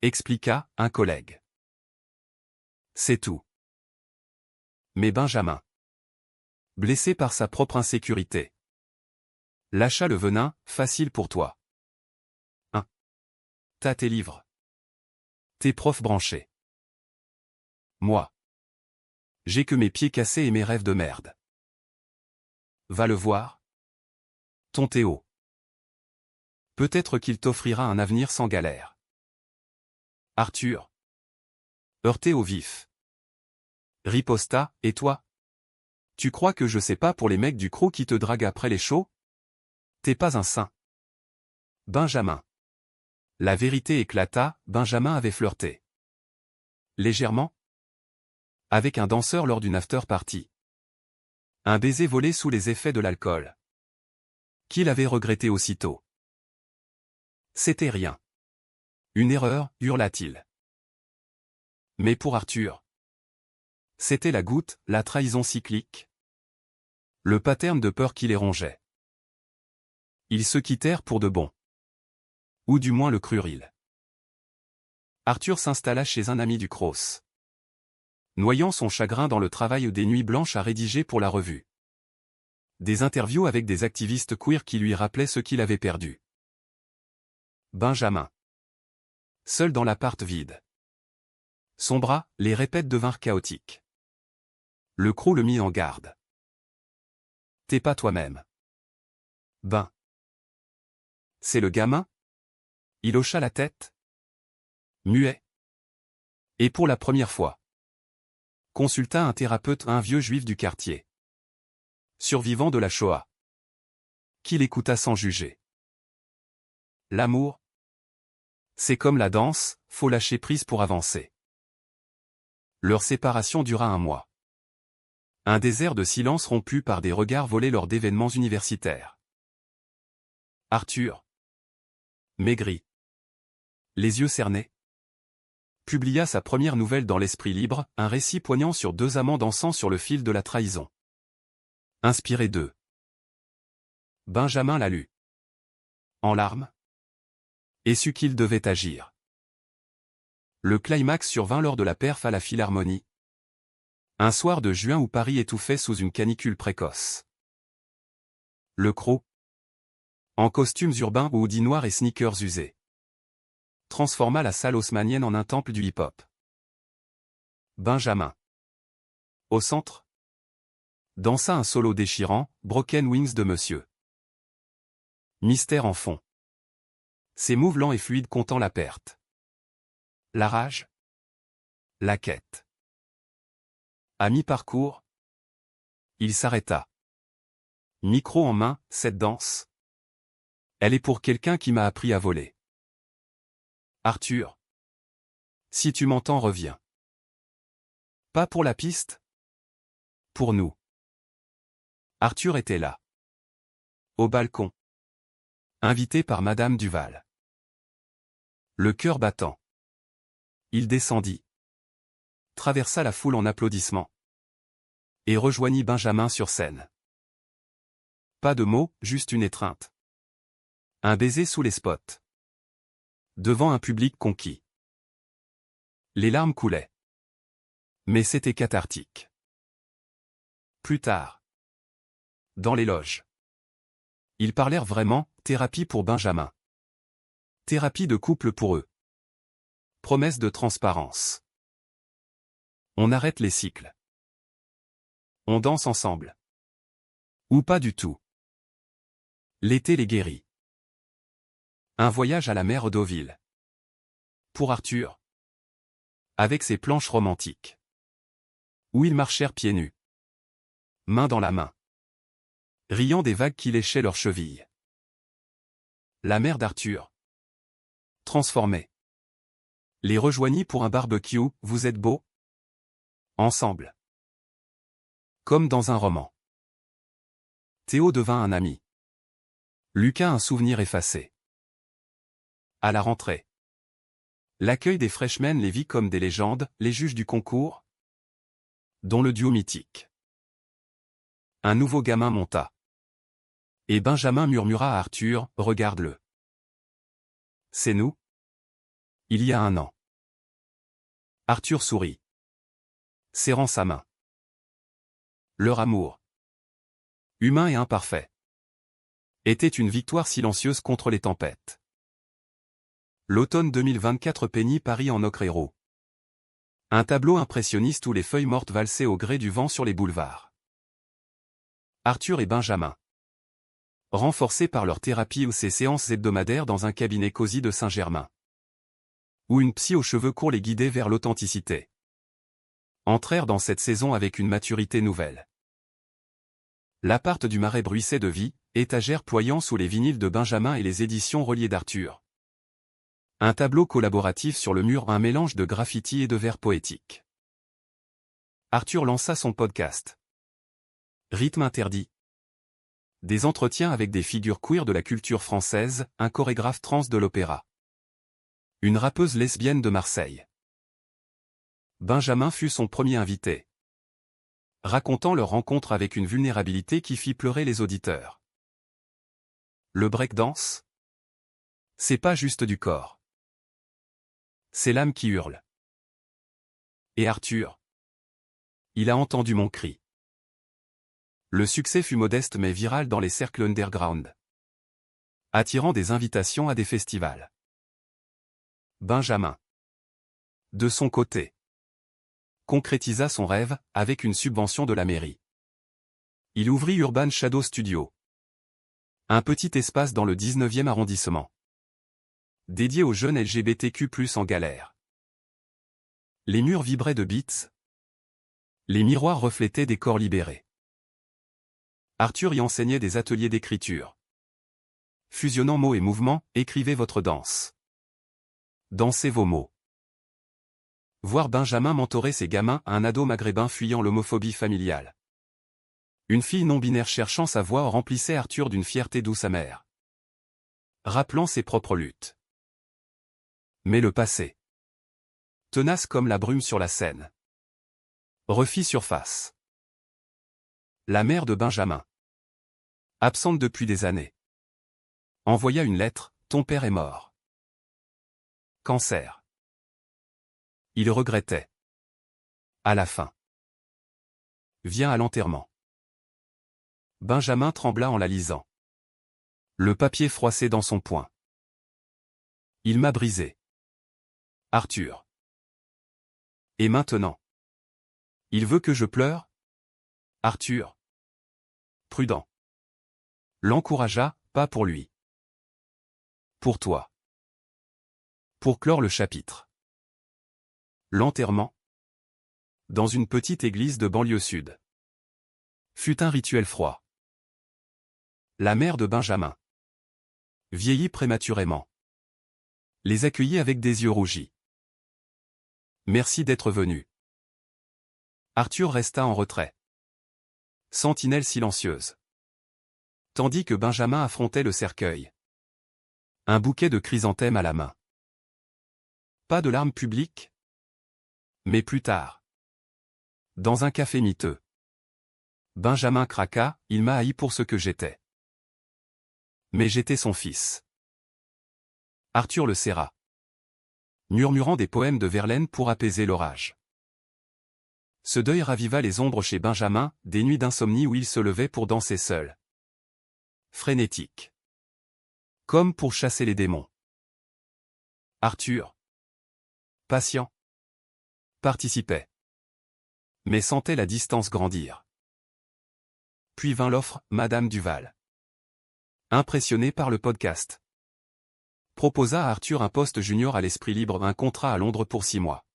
Expliqua un collègue. C'est tout. Mais Benjamin. Blessé par sa propre insécurité. Lâcha le venin, facile pour toi. 1. T'as tes livres. Tes profs branchés. Moi. J'ai que mes pieds cassés et mes rêves de merde. Va le voir. Ton Théo. Peut-être qu'il t'offrira un avenir sans galère. Arthur. Heurté au vif. Riposta, et toi? Tu crois que je sais pas pour les mecs du crew qui te draguent après les shows? T'es pas un saint. Benjamin. La vérité éclata, Benjamin avait flirté. Légèrement? Avec un danseur lors d'une after-party. Un baiser volé sous les effets de l'alcool. Qu'il avait regretté aussitôt. C'était rien. Une erreur, hurla-t-il. Mais pour Arthur. C'était la goutte, la trahison cyclique. Le pattern de peur qui les rongeait. Ils se quittèrent pour de bon. Ou du moins le crurent-ils. Arthur s'installa chez un ami du Cross. noyant son chagrin dans le travail des nuits blanches à rédiger pour la revue. Des interviews avec des activistes queer qui lui rappelaient ce qu'il avait perdu. Benjamin. Seul dans l'appart vide. Son bras, les répètes devinrent chaotiques. Le crew le mit en garde. T'es pas toi-même. Ben. C'est le gamin? Il hocha la tête. Muet. Et pour la première fois. Consulta un thérapeute, un vieux juif du quartier. Survivant de la Shoah. Qui l'écouta sans juger. L'amour. C'est comme la danse, faut lâcher prise pour avancer. Leur séparation dura 1 mois. Un désert de silence rompu par des regards volés lors d'événements universitaires. Arthur. Maigri. Les yeux cernés. Publia sa première nouvelle dans l'Esprit libre, un récit poignant sur 2 amants dansant sur le fil de la trahison. Inspiré d'eux. Benjamin la lut. En larmes. Et sut qu'il devait agir. Le climax survint lors de la perf à la Philharmonie. Un soir de juin où Paris étouffait sous une canicule précoce. Le croc. En costumes urbains ou hoodies noirs et sneakers usés. Transforma la salle haussmannienne en un temple du hip-hop. Benjamin. Au centre. Dansa un solo déchirant, Broken Wings de Monsieur. Mystère en fond. Ses moves lents et fluides comptant la perte. La rage. La quête. À mi-parcours. Il s'arrêta. Micro en main, cette danse. Elle est pour quelqu'un qui m'a appris à voler. Arthur. Si tu m'entends, reviens. Pas pour la piste. Pour nous. Arthur était là. Au balcon. Invité par Madame Duval. Le cœur battant. Il descendit. Traversa la foule en applaudissements. Et rejoignit Benjamin sur scène. Pas de mots, juste une étreinte. Un baiser sous les spots. Devant un public conquis. Les larmes coulaient. Mais c'était cathartique. Plus tard. Dans les loges. Ils parlèrent vraiment, thérapie pour Benjamin. Thérapie de couple pour eux. Promesse de transparence. On arrête les cycles. On danse ensemble. Ou pas du tout. L'été les guérit. Un voyage à la mer Deauville. Pour Arthur. Avec ses planches romantiques. Où ils marchèrent pieds nus. Main dans la main. Riant des vagues qui léchaient leurs chevilles. La mère d'Arthur. Transformée. Les rejoignit pour un barbecue, vous êtes beaux? Ensemble. Comme dans un roman. Théo devint un ami. Lucas un souvenir effacé. À la rentrée. L'accueil des freshmen les vit comme des légendes, les juges du concours, dont le duo mythique. Un nouveau gamin monta. Et Benjamin murmura à Arthur, regarde-le. C'est nous? Il y a 1 an. Arthur sourit. Serrant sa main. Leur amour. Humain et imparfait. Était une victoire silencieuse contre les tempêtes. L'automne 2024 peignit Paris en ocre héros. Un tableau impressionniste où les feuilles mortes valsaient au gré du vent sur les boulevards. Arthur et Benjamin. Renforcés par leur thérapie ou ses séances hebdomadaires dans un cabinet cosy de Saint-Germain. Où une psy aux cheveux courts les guidait vers l'authenticité. Entrèrent dans cette saison avec une maturité nouvelle. L'appart du Marais bruissait de vie, étagères ployant sous les vinyles de Benjamin et les éditions reliées d'Arthur. Un tableau collaboratif sur le mur, un mélange de graffiti et de vers poétiques. Arthur lança son podcast. Rythme interdit. Des entretiens avec des figures queer de la culture française, un chorégraphe trans de l'opéra. Une rappeuse lesbienne de Marseille. Benjamin fut son premier invité. Racontant leur rencontre avec une vulnérabilité qui fit pleurer les auditeurs. Le breakdance? C'est pas juste du corps. C'est l'âme qui hurle. Et Arthur? Il a entendu mon cri. Le succès fut modeste mais viral dans les cercles underground, attirant des invitations à des festivals. Benjamin, de son côté, concrétisa son rêve avec une subvention de la mairie. Il ouvrit Urban Shadow Studio, un petit espace dans le 19e arrondissement, dédié aux jeunes LGBTQ+ en galère. Les murs vibraient de beats, les miroirs reflétaient des corps libérés. Arthur y enseignait des ateliers d'écriture. Fusionnant mots et mouvements, écrivez votre danse. Dansez vos mots. Voir Benjamin mentorer ses gamins à un ado maghrébin fuyant l'homophobie familiale. Une fille non-binaire cherchant sa voie remplissait Arthur d'une fierté douce amère, rappelant ses propres luttes. Mais le passé, tenace comme la brume sur la Seine, refit surface. La mère de Benjamin, absente depuis des années, envoya une lettre, « Ton père est mort. Cancer. » Il regrettait. À la fin. Viens à l'enterrement. Benjamin trembla en la lisant. Le papier froissé dans son poing. Il m'a brisé. Arthur. Et maintenant? Il veut que je pleure? Arthur, prudent, l'encouragea, pas pour lui. Pour toi. Pour clore le chapitre. L'enterrement, dans une petite église de banlieue sud, fut un rituel froid. La mère de Benjamin, vieillit prématurément, les accueillit avec des yeux rougis. Merci d'être venu. Arthur resta en retrait. Sentinelle silencieuse. Tandis que Benjamin affrontait le cercueil. Un bouquet de chrysanthèmes à la main. Pas de larmes publiques? Mais plus tard. Dans un café miteux. Benjamin craqua, il m'a haï pour ce que j'étais. Mais j'étais son fils. Arthur le serra, murmurant des poèmes de Verlaine pour apaiser l'orage. Ce deuil raviva les ombres chez Benjamin, des nuits d'insomnie où il se levait pour danser seul. Frénétique. Comme pour chasser les démons. Arthur, patient, participait. Mais sentait la distance grandir. Puis vint l'offre, Madame Duval. Impressionné par le podcast, proposa à Arthur un poste junior à l'Esprit Libre, un contrat à Londres pour 6 mois.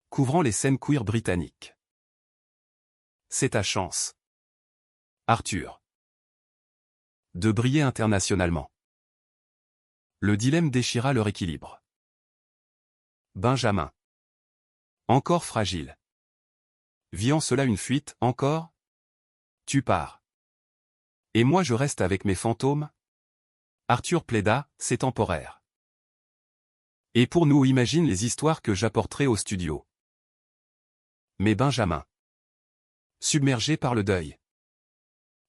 Couvrant les scènes queer britanniques. C'est ta chance, Arthur, de briller internationalement. Le dilemme déchira leur équilibre. Benjamin, encore fragile, vit en cela une fuite, encore? Tu pars. Et moi je reste avec mes fantômes? Arthur plaida, c'est temporaire. Et pour nous, imagine les histoires que j'apporterai au studio. Mais Benjamin, submergé par le deuil,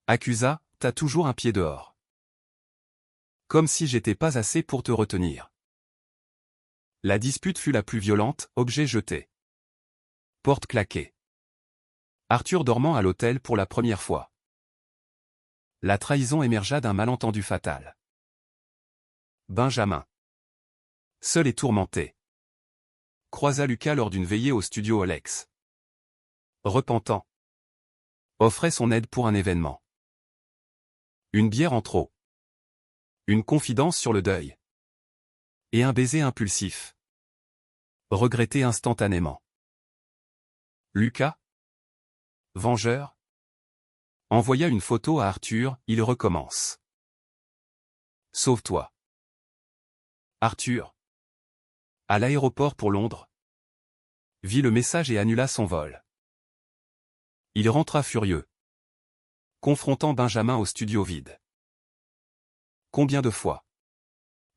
accusa, t'as toujours un pied dehors. Comme si j'étais pas assez pour te retenir. La dispute fut la plus violente, objet jeté. Porte claquée. Arthur dormant à l'hôtel pour la première fois. La trahison émergea d'un malentendu fatal. Benjamin, seul et tourmenté, croisa Lucas lors d'une veillée au studio Olex. Repentant, offrait son aide pour un événement. Une bière en trop. Une confidence sur le deuil. Et un baiser impulsif. Regretté instantanément. Lucas, vengeur, envoya une photo à Arthur, il recommence. Sauve-toi. Arthur, à l'aéroport pour Londres, vit le message et annula son vol. Il rentra furieux, confrontant Benjamin au studio vide. Combien de fois?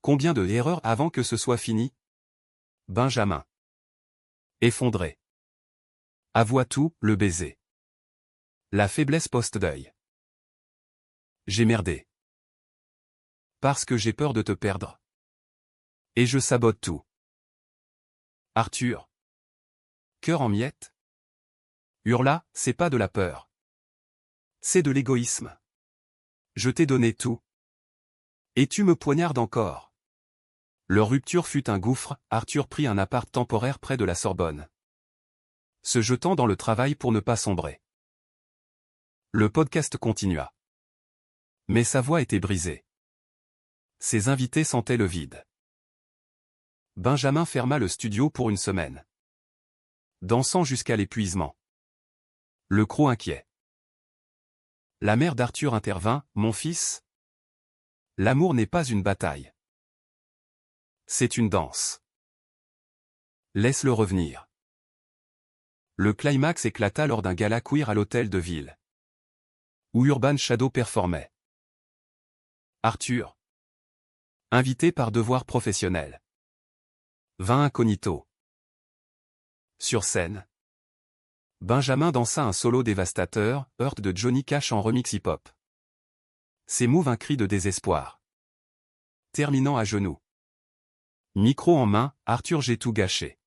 Combien de erreurs avant que ce soit fini? Benjamin, effondré, avoua tout, le baiser. La faiblesse post-deuil. J'ai merdé. Parce que j'ai peur de te perdre. Et je sabote tout. Arthur. Cœur en miettes. hurla, c'est pas de la peur. C'est de l'égoïsme. Je t'ai donné tout. Et tu me poignardes encore. Leur rupture fut un gouffre, Arthur prit un appart temporaire près de la Sorbonne, se jetant dans le travail pour ne pas sombrer. Le podcast continua. Mais sa voix était brisée. Ses invités sentaient le vide. Benjamin ferma le studio pour une semaine, dansant jusqu'à l'épuisement. Le croc inquiet. La mère d'Arthur intervint, mon fils. L'amour n'est pas une bataille. C'est une danse. Laisse-le revenir. Le climax éclata lors d'un gala queer à l'hôtel de ville, où Urban Shadow performait. Arthur, invité par devoir professionnel, vint incognito. Sur scène, Benjamin dansa un solo dévastateur, Hurt de Johnny Cash en remix hip-hop. S'émouve un cri de désespoir, terminant à genoux. Micro en main, Arthur, j'ai tout gâché.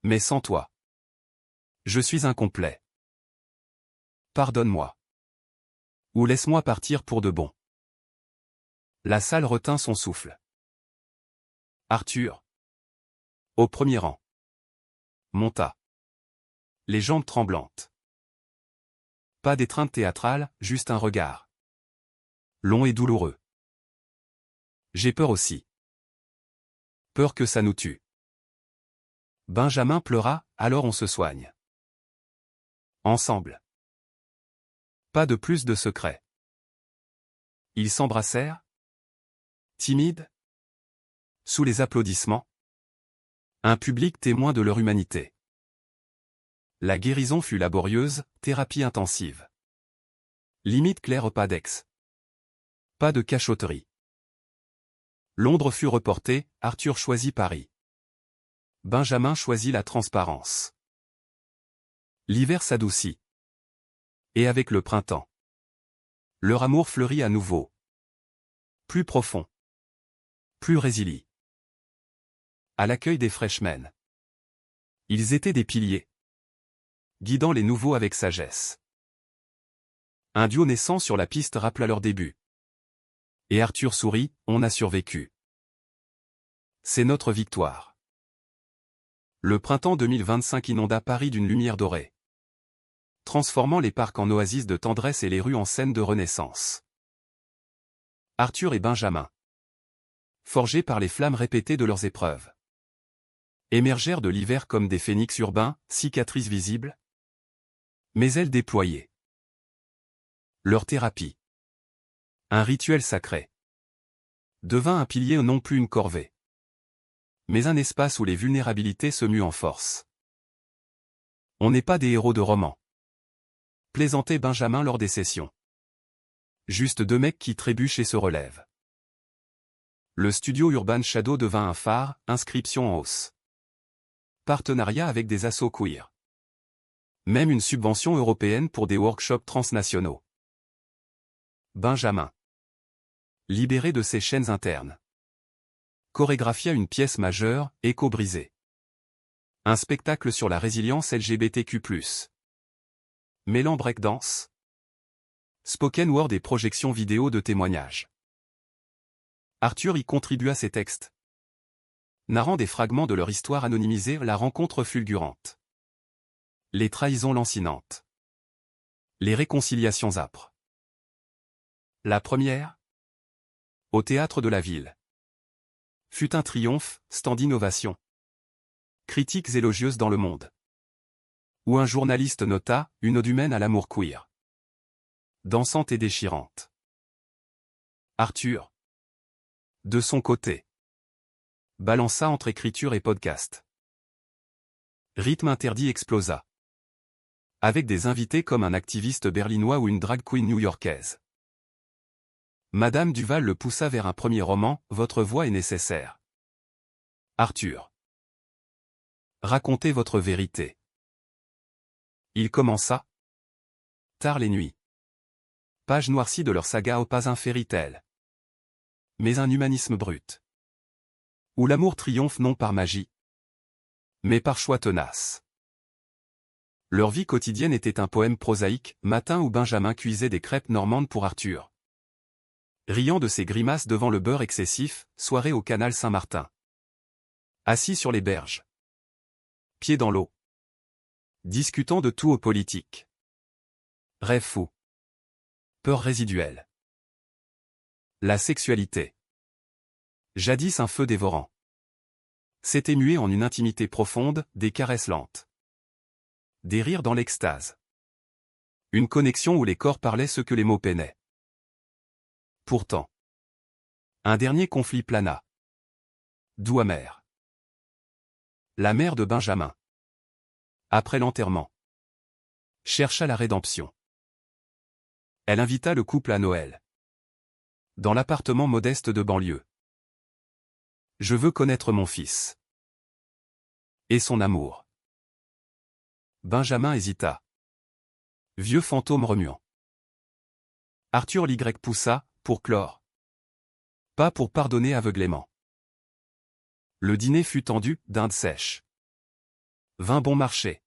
Mais sans toi, je suis incomplet. Pardonne-moi. Ou laisse-moi partir pour de bon. La salle retint son souffle. Arthur, au premier rang, monta, les jambes tremblantes. Pas d'étreinte théâtrale, juste un regard. Long et douloureux. J'ai peur aussi. Peur que ça nous tue. Benjamin pleura, alors on se soigne. Ensemble. Pas de plus de secrets. Ils s'embrassèrent. Timides. Sous les applaudissements. Un public témoin de leur humanité. La guérison fut laborieuse, thérapie intensive. Limite claire pas d'ex. Pas de cachotterie. Londres fut reporté, Arthur choisit Paris. Benjamin choisit la transparence. L'hiver s'adoucit. Et avec le printemps, leur amour fleurit à nouveau. Plus profond. Plus résilient. À l'accueil des freshmen. Ils étaient des piliers, guidant les nouveaux avec sagesse. Un duo naissant sur la piste rappela leur début. Et Arthur sourit, on a survécu. C'est notre victoire. Le printemps 2025 inonda Paris d'une lumière dorée, transformant les parcs en oasis de tendresse et les rues en scènes de renaissance. Arthur et Benjamin, forgés par les flammes répétées de leurs épreuves, émergèrent de l'hiver comme des phénix urbains, cicatrices visibles, mais ailes déployées. Leur thérapie, un rituel sacré, devint un pilier non plus une corvée, mais un espace où les vulnérabilités se muent en force. On n'est pas des héros de roman, plaisantait Benjamin lors des sessions. Juste deux mecs qui trébuchent et se relèvent. Le studio Urban Shadow devint un phare, inscription en hausse. Partenariat avec des assos queer. Même une subvention européenne pour des workshops transnationaux. Benjamin, libéré de ses chaînes internes, chorégraphia une pièce majeure, Écho brisé. Un spectacle sur la résilience LGBTQ+. Mêlant breakdance, spoken word et projections vidéo de témoignages. Arthur y contribua ses textes, narrant des fragments de leur histoire anonymisée, la rencontre fulgurante, les trahisons lancinantes, les réconciliations âpres. La première, au théâtre de la ville, fut un triomphe, standing ovation. Critiques élogieuses dans le monde. Où un journaliste nota, une ode humaine à l'amour queer. Dansante et déchirante. Arthur, de son côté, balança entre écriture et podcast. Rythme interdit explosa. Avec des invités comme un activiste berlinois ou une drag queen new-yorkaise. Madame Duval le poussa vers un premier roman, Votre voix est nécessaire. Arthur, racontez votre vérité. Il commença. Tard les nuits. Page noircie de leur saga, pas un fairy-tale, mais un humanisme brut. Où l'amour triomphe non par magie, mais par choix tenace. Leur vie quotidienne était un poème prosaïque, matin où Benjamin cuisait des crêpes normandes pour Arthur. Riant de ses grimaces devant le beurre excessif, soirée au canal Saint-Martin. Assis sur les berges. Pieds dans l'eau. Discutant de tout au politique. Rêve fou. Peur résiduelle. La sexualité. Jadis un feu dévorant. S'était mué en une intimité profonde, des caresses lentes. Des rires dans l'extase. Une connexion où les corps parlaient ce que les mots peinaient. Pourtant. Un dernier conflit plana. Doux amer. La mère de Benjamin. Après l'enterrement. Chercha la rédemption. Elle invita le couple à Noël. Dans l'appartement modeste de banlieue. Je veux connaître mon fils. Et son amour. Benjamin hésita. Vieux fantôme remuant. Arthur l'Y poussa, pour clore. Pas pour pardonner aveuglément. Le dîner fut tendu, dinde sèche. Vin bon marché.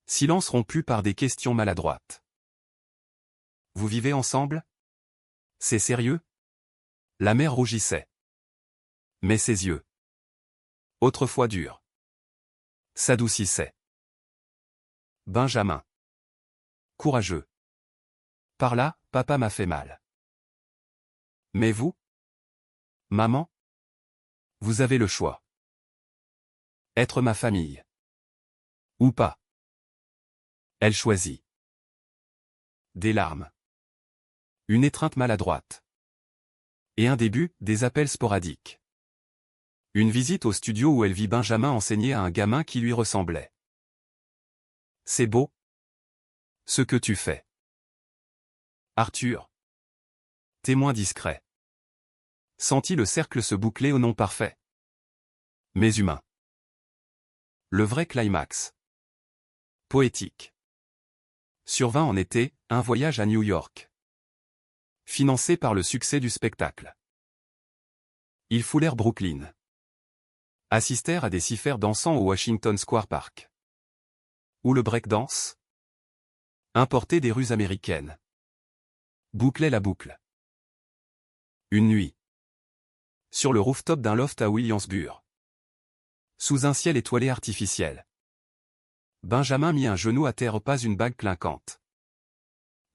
Silence rompu par des questions maladroites. Vous vivez ensemble? C'est sérieux? La mère rougissait. Mais ses yeux, autrefois durs, s'adoucissaient. Benjamin. Courageux. Par là, papa m'a fait mal. Mais vous? Maman? Vous avez le choix. Être ma famille. Ou pas. Elle choisit. Des larmes. Une étreinte maladroite. Et un début, des appels sporadiques. Une visite au studio où elle vit Benjamin enseigner à un gamin qui lui ressemblait. C'est beau. Ce que tu fais. Arthur. Témoin discret. Sentit le cercle se boucler au nom parfait. Mais humain. Le vrai climax. Poétique. Survint en été, un voyage à New York. Financé par le succès du spectacle. Ils foulèrent Brooklyn. Assistèrent à des ciphères dansant au Washington Square Park. Ou le breakdance? Importé des rues américaines. Bouclait la boucle. Une nuit. Sur le rooftop d'un loft à Williamsburg. Sous un ciel étoilé artificiel. Benjamin mit un genou à terre, pas une bague clinquante.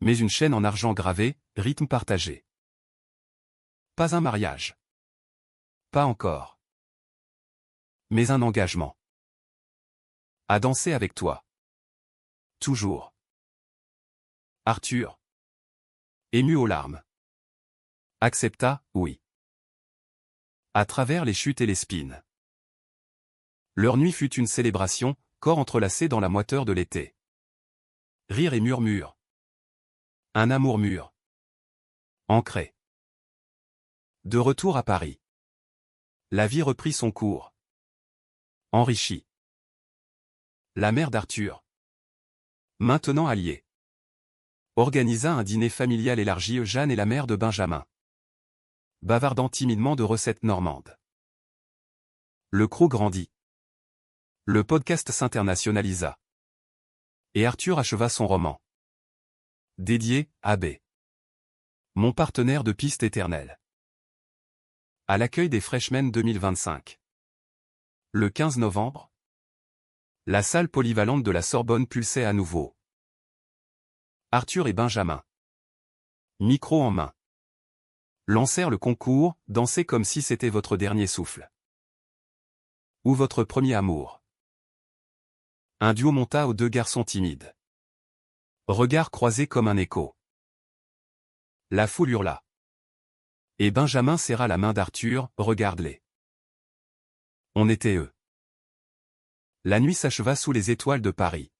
Mais une chaîne en argent gravé, rythme partagé. Pas un mariage. Pas encore. Mais un engagement. À danser avec toi. Toujours. Arthur. Ému aux larmes. Accepta, oui. À travers les chutes et les spines. Leur nuit fut une célébration, corps entrelacés dans la moiteur de l'été. Rire et murmure. Un amour mûr. Ancré. De retour à Paris. La vie reprit son cours. Enrichie. La mère d'Arthur. Maintenant alliée. Organisa un dîner familial élargi. Jeanne et la mère de Benjamin. Bavardant timidement de recettes normandes. Le crew grandit. Le podcast s'internationalisa. Et Arthur acheva son roman. Dédié, à B. Mon partenaire de piste éternelle. À l'accueil des Freshmen 2025. Le 15 novembre. La salle polyvalente de la Sorbonne pulsait à nouveau. Arthur et Benjamin. Micro en main. Lancèrent le concours, dansez comme si c'était votre dernier souffle. Ou votre premier amour. Un duo monta aux deux garçons timides. Regards croisés comme un écho. La foule hurla. Et Benjamin serra la main d'Arthur, regarde-les. On était eux. La nuit s'acheva sous les étoiles de Paris.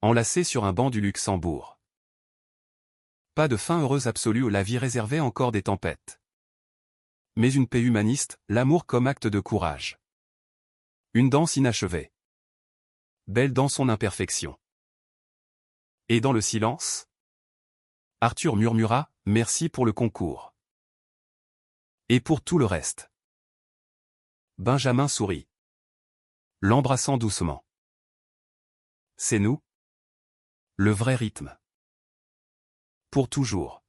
Enlacés sur un banc du Luxembourg. Pas de fin heureuse absolue où la vie réservait encore des tempêtes. Mais une paix humaniste, l'amour comme acte de courage. Une danse inachevée. Belle dans son imperfection. Et dans le silence, Arthur murmura, merci pour le concours. Et pour tout le reste. Benjamin sourit. L'embrassant doucement. C'est nous. Le vrai rythme. Pour toujours.